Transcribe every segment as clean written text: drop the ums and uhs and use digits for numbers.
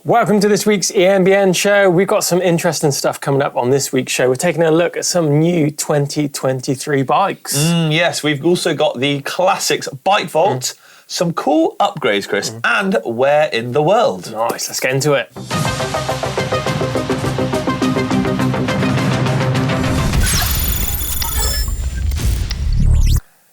Welcome to this week's EMBN Show. We've got some interesting stuff coming up on this week's show. We're taking a look at some new 2023 bikes. Yes, we've also got the classics bike vault, some cool upgrades, Chris, and where in the world. Nice, let's get into it.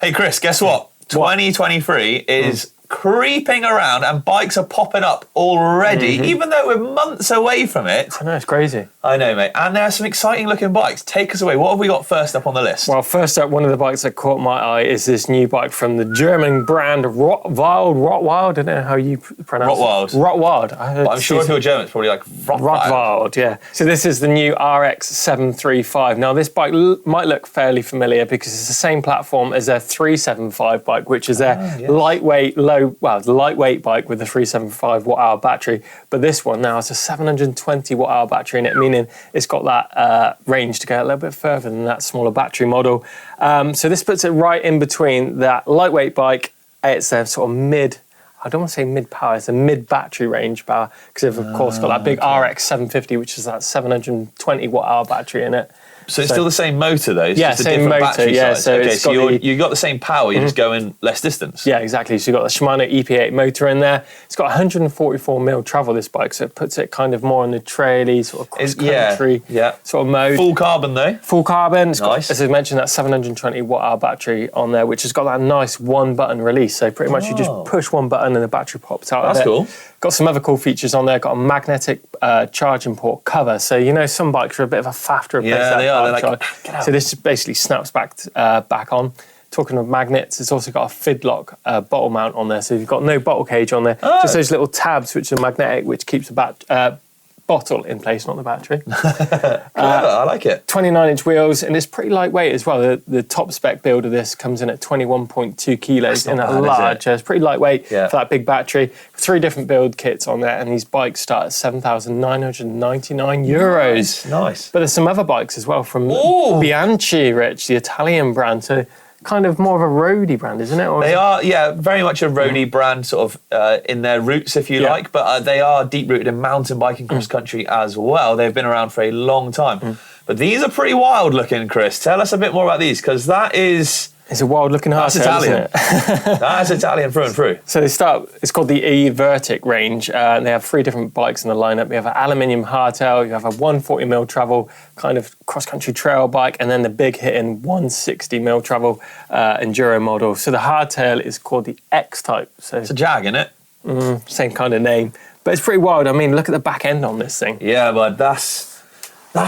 Hey, Chris, guess what? 2023 is creeping around and bikes are popping up already, even though we're months away from it. I know, it's crazy. I know, mate. And there are some exciting looking bikes. Take us away. What have we got first up on the list? Well, first up, one of the bikes that caught my eye is this new bike from the German brand Rotwild. I don't know how you pronounce it. Rotwild. But I'm sure if you're German, it's probably like Rotwild, yeah. So this is the new R.X735. Now, this bike might look fairly familiar because it's the same platform as their 375 bike, which is their lightweight bike with a 375 watt-hour battery. But this one now has a 720 watt-hour battery in it, meaning it's got that range to go a little bit further than that smaller battery model. So this puts it right in between that lightweight bike. It's a sort of I don't want to say mid-power, it's a mid-battery range power, because of course got that big R.X750, which is that 720 watt-hour battery in it. So it's still the same motor though? It's just a same different motor, battery size. So okay, so you got the same power, you're just going less distance. Yeah, exactly. So you've got the Shimano EP8 motor in there. It's got 144mm travel, this bike, so it puts it kind of more on the traily, sort of cross-country sort of mode. Full carbon though? Full carbon. It's nice. got, as I mentioned, that 720 watt-hour battery on there, which has got that nice one-button release. So pretty much you just push one button and the battery pops out of it. That's cool. Got some other cool features on there. Got a magnetic charging port cover. So, you know, some bikes are a bit of a faff to replace that. Yeah, they are. They're like, get out. So this basically snaps back on. Talking of magnets, it's also got a fidlock bottle mount on there. So you've got no bottle cage on there. Just those little tabs which are magnetic, which keeps the bottle in place, not the battery. I like it. 29-inch wheels, and it's pretty lightweight as well. The top spec build of this comes in at 21.2 kilos in a large. It's pretty lightweight for that big battery. 3 different build kits on there, and these bikes start at €7,999. Nice. But there's some other bikes as well from Bianchi, Rich, the Italian brand. So kind of more of a roadie brand, isn't it? Or they are, very much a roadie brand, sort of in their roots, if you like, but they are deep-rooted in mountain biking cross-country as well. They've been around for a long time. But these are pretty wild-looking, Chris. Tell us a bit more about these, because that is... It's a wild-looking hardtail, Italian. isn't it? That's Italian through and through. So it's called the E-Vertic range. They have 3 different bikes in the lineup. You have an aluminium hardtail, you have a 140mm travel kind of cross-country trail bike, and then the big hitting 160mm travel enduro model. So the hardtail is called the X-Type. So it's a Jag, isn't it? Same kind of name. But it's pretty wild. I mean, look at the back end on this thing. Yeah, but that's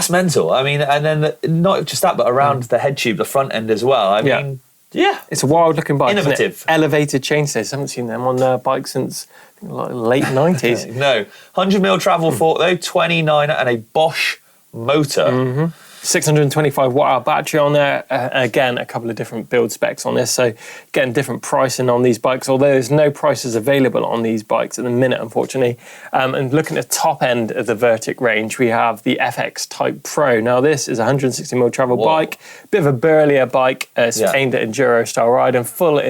mental. I mean, and then not just that, but around the head tube, the front end as well. I mean... Yeah. It's a wild-looking bike, innovative. Elevated chainstays. I haven't seen them on bikes since late 90s. No. 100mm travel fork, though, 29 and a Bosch motor. 625 watt-hour battery on there. Again, a couple of different build specs on this. So getting different pricing on these bikes, although there's no prices available on these bikes at the minute, unfortunately. And looking at the top end of the Vertic range, we have the FX Type Pro. Now, this is a 160mm travel bike, bit of a burlier bike. It's aimed at enduro-style riding, full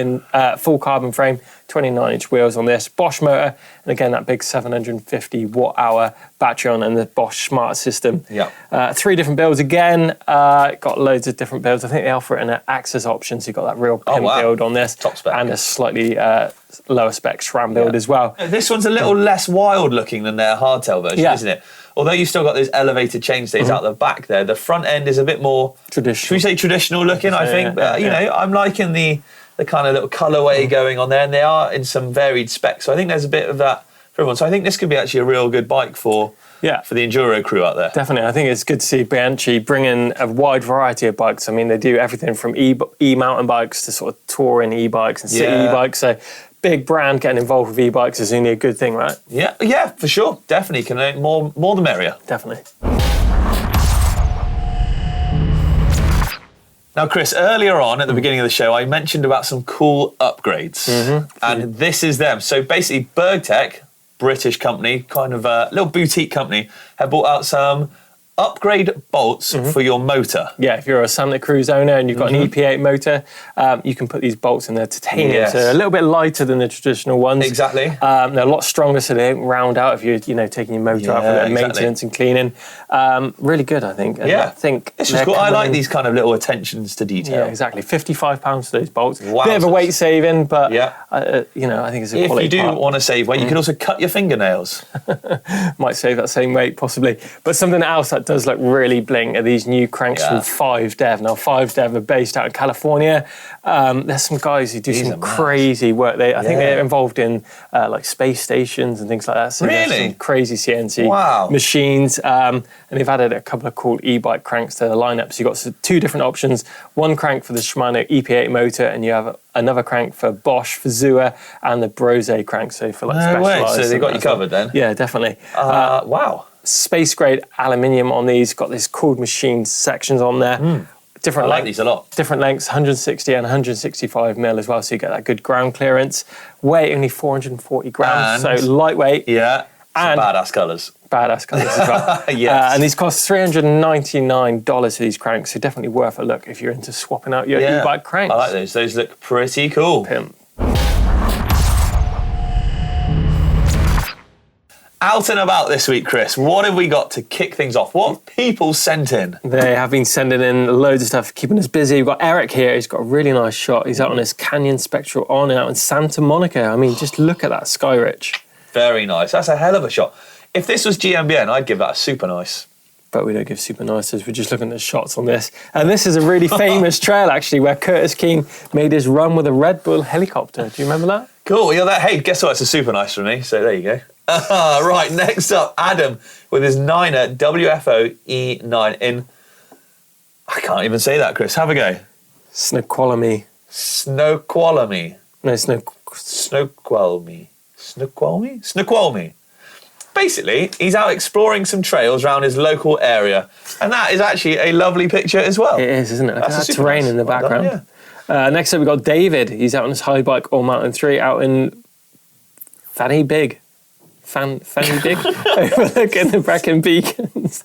carbon frame, 29-inch wheels on this, Bosch motor, and again, that big 750 watt-hour battery on, and the Bosch Smart System. 3 different builds again, got loads of different builds. I think they offer it in an Access option, so you've got that real pimp build on this. Top spec. And a slightly lower spec SRAM build as well. This one's a little less wild looking than their hardtail version, isn't it? Although you've still got those elevated chainstays out the back there, the front end is a bit more... traditional. Should we say traditional looking, I think? You know, I'm liking the kind of little colourway going on there, and they are in some varied specs. So I think there's a bit of that for everyone. So I think this could be actually a real good bike for the enduro crew out there. Definitely. I think it's good to see Bianchi bring in a wide variety of bikes. I mean, they do everything from e-mountain bikes to sort of touring e-bikes and city e-bikes. So big brand getting involved with e-bikes is only a good thing, right? Yeah, for sure. Definitely. Can more the merrier. Definitely. Now, Chris, earlier on at the beginning of the show, I mentioned about some cool upgrades. And this is them. So basically, Burgtec, British company, kind of a little boutique company, have brought out some upgrade bolts for your motor. Yeah, if you're a Santa Cruz owner and you've got an EP8 motor, you can put these bolts in there, titanium, so a little bit lighter than the traditional ones. Exactly. They're a lot stronger, so they don't round out if you're, taking your motor out for a bit of maintenance and cleaning. Really good, I think. And I think it's just cool. I like these kind of little attentions to detail. Yeah, exactly. £55 for those bolts. Wow. Bit of a weight saving, but I think it's a quality If you do part. want to save weight, you can also cut your fingernails. Might save that same weight, possibly. But something else that does look really bling are these new cranks from 5Dev. Now, 5Dev are based out of California. There's some guys who do some crazy work. I think they're involved in like space stations and things like that. So there's some crazy CNC machines. And they've added a couple of cool e-bike cranks to the lineup. So you've got two different options. One crank for the Shimano EP8 motor, and you have another crank for Bosch, for Zua, and the Brose crank. So for like specialized. So they've got you covered then? Yeah, definitely. Wow. Space grade aluminium on these, got this cooled machine sections on there. Different I like these a lot. Different lengths, 160 and 165 mil as well, so you get that good ground clearance. Weight only 440 grams, so lightweight. Yeah, and badass colours. Badass colours as well. Yes. And these cost $399 for these cranks, so definitely worth a look if you're into swapping out your e-bike cranks. I like those. Those look pretty cool. Pimp. Out and about this week, Chris. What have we got to kick things off? What have people sent in? They have been sending in loads of stuff, keeping us busy. We've got Eric here. He's got a really nice shot. He's out on his Canyon Spectral On out in Santa Monica. I mean, just look at that sky, Rich. Very nice. That's a hell of a shot. If this was GMBN, I'd give that a super nice. But we don't give super nices. We're just looking at shots on this. And this is a really famous trail, actually, where Curtis King made his run with a Red Bull helicopter. Do you remember that? Cool. Yeah, hey, guess what? It's a super nice for me. So there you go. Right, next up, Adam with his 9er WFO E9 in... I can't even say that, Chris. Have a go. Snoqualmie. Snoqualmie. No, Snoqualmie. Snoqualmie? Snoqualmie. Basically, he's out exploring some trails around his local area. And that is actually a lovely picture as well. It is, isn't it? Look at that terrain nice. in the background. Done, next up, we've got David. He's out on his high bike All Mountain 3 out in Fanny Big. Fanny Big, overlooking the Brecon Beacons.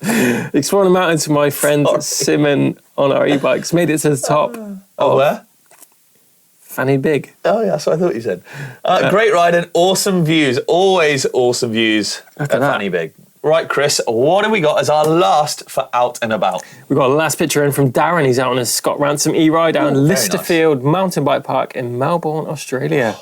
Exploring the mountains with my friend Simon on our e-bikes. Made it to the top. Where? Fanny Big. Oh, yeah, that's what I thought you said. Great ride and awesome views. Always awesome views at Fanny Big. Right, Chris, what have we got as our last for Out and About? We've got a last picture in from Darren. He's out on his Scott Ransom e-ride out in Listerfield Mountain Bike Park in Melbourne, Australia.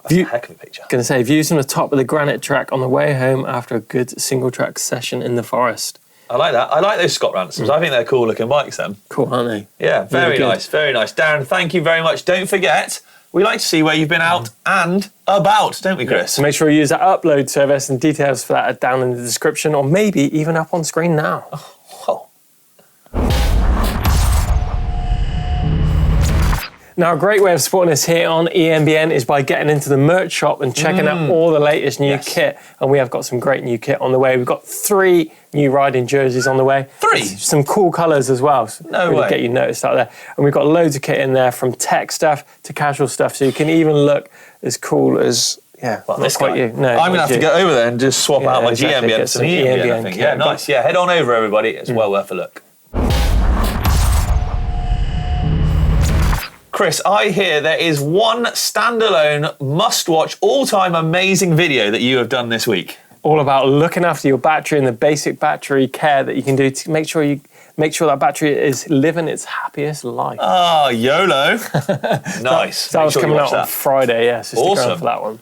That's a heck of a picture. Going to say, views from the top of the granite track on the way home after a good single track session in the forest. I like that. I like those Scott Ransoms. I think they're cool looking bikes then. Cool, aren't they? Yeah, very nice, very nice. Darren, thank you very much. Don't forget, we like to see where you've been out and about, don't we, Chris? So make sure you use that upload service, and details for that are down in the description, or maybe even up on screen now. Now, a great way of supporting us here on EMBN is by getting into the merch shop and checking out all the latest new kit. And we have got some great new kit on the way. We've got 3 new riding jerseys on the way. 3? Some cool colours as well. So no really way. Get you noticed out there. And we've got loads of kit in there, from tech stuff to casual stuff. So you can even look as cool as... Yeah, well, not quite you. No, I'm going to have to go over there and just swap out my GMBN to some EMBN thing. Yeah, nice. Yeah, head on over, everybody. It's well worth a look. Chris, I hear there is one standalone, must-watch, all-time amazing video that you have done this week. All about looking after your battery and the basic battery care that you can do to make sure that battery is living its happiest life. Oh, YOLO. Nice. So that was coming out on Friday, so stick around for that one.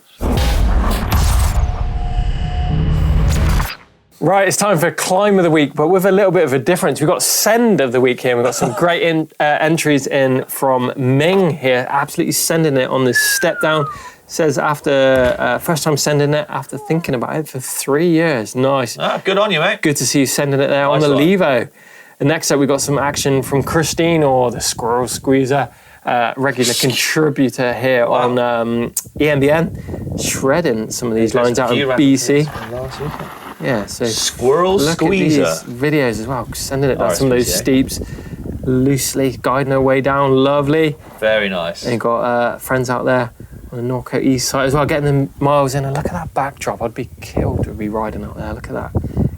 Right, it's time for Climb of the Week, but with a little bit of a difference. We've got Send of the Week here, and we've got some great entries in from Ming here, absolutely sending it on this step down. Says after, first time sending it after thinking about it for 3 years. Nice. Good on you, mate. Good to see you sending it there on the Levo. And next up, we've got some action from Christine, or the Squirrel Squeezer, regular contributor here on EMBN, shredding some of these lines out in BC. Yeah, so Squirrel look Squeezer. at these videos as well, sending it down some of those steeps, loosely guiding her way down, lovely. Very nice. And you've got friends out there on the Norco East side as well, getting them miles in, and look at that backdrop. I'd be killed to be riding out there, look at that.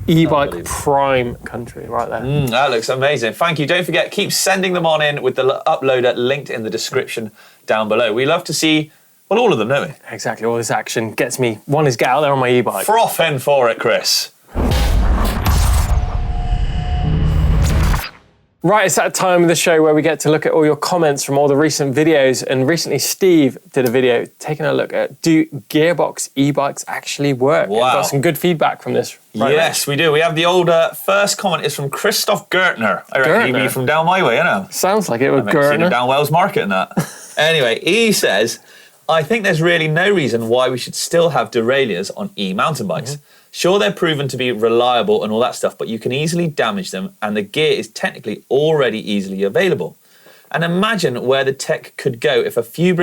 E-bike prime country right there. That looks amazing. Thank you. Don't forget, keep sending them on in with the uploader linked in the description down below. We love to see, well, all of them, don't we? Exactly. All this action gets me, one is get out there on my e-bike. Frothing for it, Chris. Right, it's that time of the show where we get to look at all your comments from all the recent videos. And recently, Steve did a video taking a look at, do gearbox e-bikes actually work? Wow. We've got some good feedback from this. Right, yes, we do. We have the older first comment is from Christoph Gertner. I reckon he'd be from down my way, you know. Sounds like it with I've seen him Gertner. down Wells Market and that. Anyway, he says, I think there's really no reason why we should still have derailleurs on e-mountain bikes. Sure, they're proven to be reliable and all that stuff, but you can easily damage them and the gear is technically already easily available. And imagine where the tech could go if a few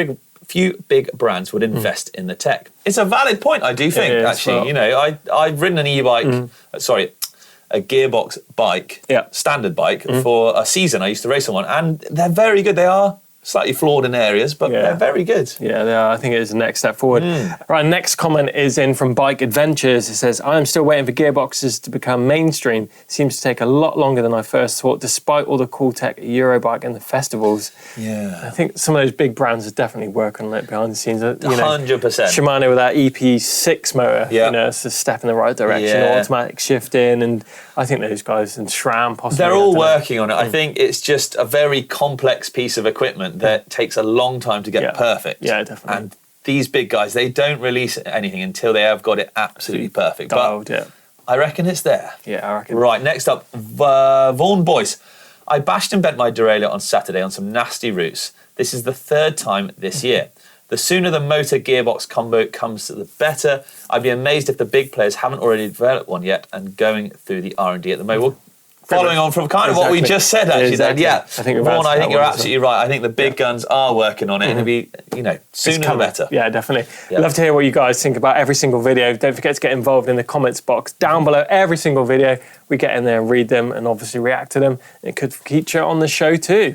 big brands would invest in the tech. It's a valid point, I do think, actually. Well, you know, I've ridden an e-bike, a gearbox bike, standard bike, for a season. I used to race on one, and they're very good. They are slightly flawed in areas, but they're very good. Yeah, they are. I think it is the next step forward. Right, next comment is in from Bike Adventures. It says, I am still waiting for gearboxes to become mainstream. Seems to take a lot longer than I first thought, despite all the cool tech at Eurobike and the festivals. Yeah. I think some of those big brands are definitely working on it behind the scenes. 100%. Shimano with that EP6 motor, you know, it's a step in the right direction, automatic shifting, and I think those guys, and SRAM possibly. They're all working on it. I think it's just a very complex piece of equipment that takes a long time to get perfect. Yeah, definitely. And these big guys, they don't release anything until they have got it absolutely perfect. Dialed, but I reckon it's there. Yeah, I reckon. Right, next up, Vaughan Boyce. I bashed and bent my derailleur on Saturday on some nasty routes. This is the third time this year. The sooner the motor gearbox combo comes, the better. I'd be amazed if the big players haven't already developed one yet and going through the R&D at the moment. Well, following on from kind of what we just said, actually, then, I think you're absolutely right. I think the big guns are working on it, and it'll be, sooner the better. Yeah, definitely. Love to hear what you guys think about every single video. Don't forget to get involved in the comments box down below every single video. We get in there and read them and obviously react to them. It could feature on the show too.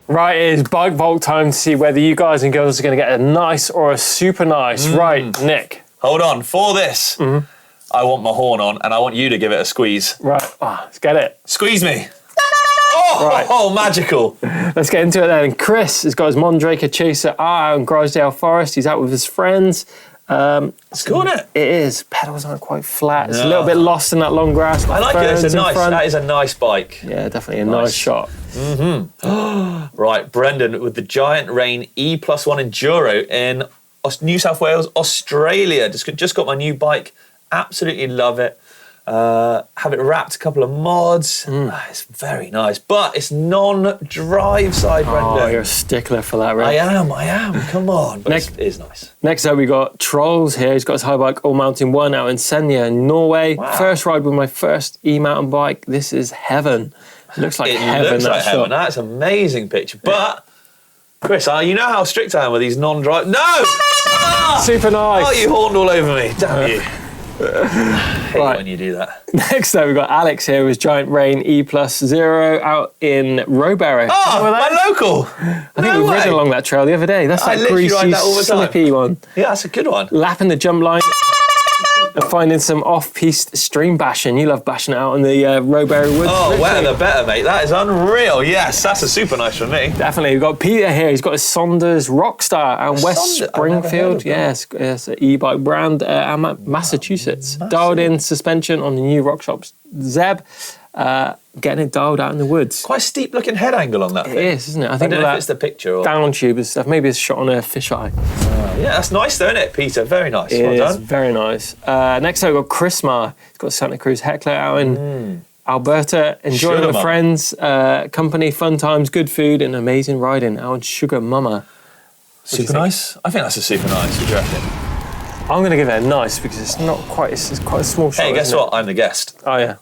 Right, it is bike vault time to see whether you guys and girls are going to get a nice or a super nice. Right, Nick. Hold on. For this, I want my horn on, and I want you to give it a squeeze. Right, let's get it. Squeeze me. Oh, magical. Let's get into it then. Chris has got his Mondraker Chaser out in Grisdale Forest. He's out with his friends. It's cool, isn't it? It is. Pedals aren't quite flat. It's a little bit lost in that long grass. I like it. That is a nice bike. Yeah, definitely a nice shot. Right, Brendan with the Giant Rain E+1 Enduro in New South Wales, Australia. Just got my new bike. Absolutely love it. Have it wrapped, a couple of mods. It's very nice, but it's non-drive side, Brendan. Oh, you're a stickler for that, right? I am. Come on. But it is nice. Next up, we got Trolls here. He's got his high bike All-Mountain 1 out in Senja in Norway. Wow. First ride with my first e-mountain bike. This is heaven. It looks like heaven. It looks like heaven. That's an amazing picture. But, Chris, you know how strict I am with these non-drive... No! Super nice. Oh, you horned all over me. Damn you. I hate when you do that. Next up, we've got Alex here with Giant Rain E+0 out in Rowberry. Oh, my local. I think we ridden along that trail the other day. That's that greasy, slippy one. Yeah, that's a good one. Lapping the jump line and finding some off-piste stream bashing. You love bashing it out in the Rowberry Woods. Oh, wetter the better, mate. That is unreal. Yes, that's a super nice for me. Definitely. We've got Peter here. He's got his Saunders Rockstar out in West Springfield. Yes, it's an e-bike brand out of Massachusetts. Dialed in suspension on the new RockShox Zeb. Getting it dialed out in the woods. Quite a steep looking head angle on that thing. It is, isn't it? I don't know if it's the picture or... down tube and stuff. Maybe it's shot on a fisheye. Yeah, that's nice though, isn't it, Peter? Very nice. It well is done. very nice. Next up, we've got Chris Ma. He's got Santa Cruz Heckler out in Alberta. Enjoying Sugar with friends, company, fun times, good food, and amazing riding out in Sugar Mama. Super nice? I think that's a super nice. What do you reckon? I'm going to give it a nice because it's not quite, it's quite a small shot. Hey, guess what? I'm the guest. Oh, yeah.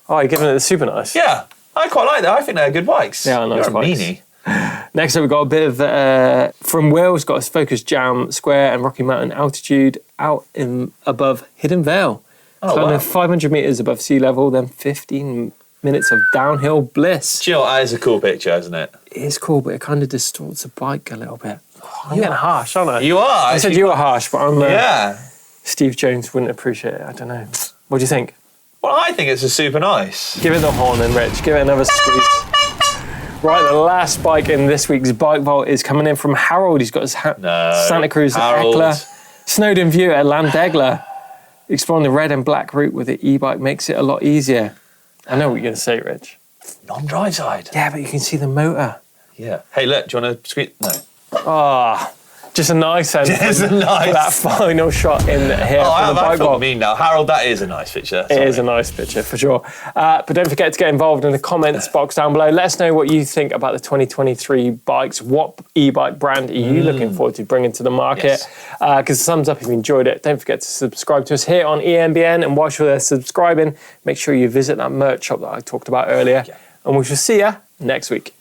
Oh, you're giving it a super nice? Yeah, I quite like that. I think they're good bikes. Yeah, nice You're bikes. a meanie. Next up, we've got a bit of, from Wales, got his Focus Jam Square and Rocky Mountain Altitude out in above Hidden Vale. Climbing 500 metres above sea level, then 15 minutes of downhill bliss. Do you know what? That is a cool picture, isn't it? It is cool, but it kind of distorts the bike a little bit. I'm getting harsh, aren't I? You are. I said you were harsh, but I'm... yeah. Steve Jones wouldn't appreciate it. I don't know. What do you think? Well, I think it's a super nice. Give it the horn then, Rich. Give it another squeeze. Right, the last bike in this week's Bike Vault is coming in from Harold. He's got his Santa Cruz Eckler. Snowden View at Landegler. Exploring the red and black route with the e-bike makes it a lot easier. I know what you're going to say, Rich. Non-dry side. Yeah, but you can see the motor. Yeah. Hey, look, do you want to squeeze? No. Ah, just a nice end. Just a nice. For that final shot in here from the Bike Vault. Now, Harold, that is a nice picture. It is a nice picture, for sure. But don't forget to get involved in the comments box down below. Let us know what you think about the 2023 bikes. What e-bike brand are you looking forward to bringing to the market? Because thumbs up if you enjoyed it. Don't forget to subscribe to us here on EMBN. And whilst you're there subscribing, make sure you visit that merch shop that I talked about earlier. And we shall see you next week.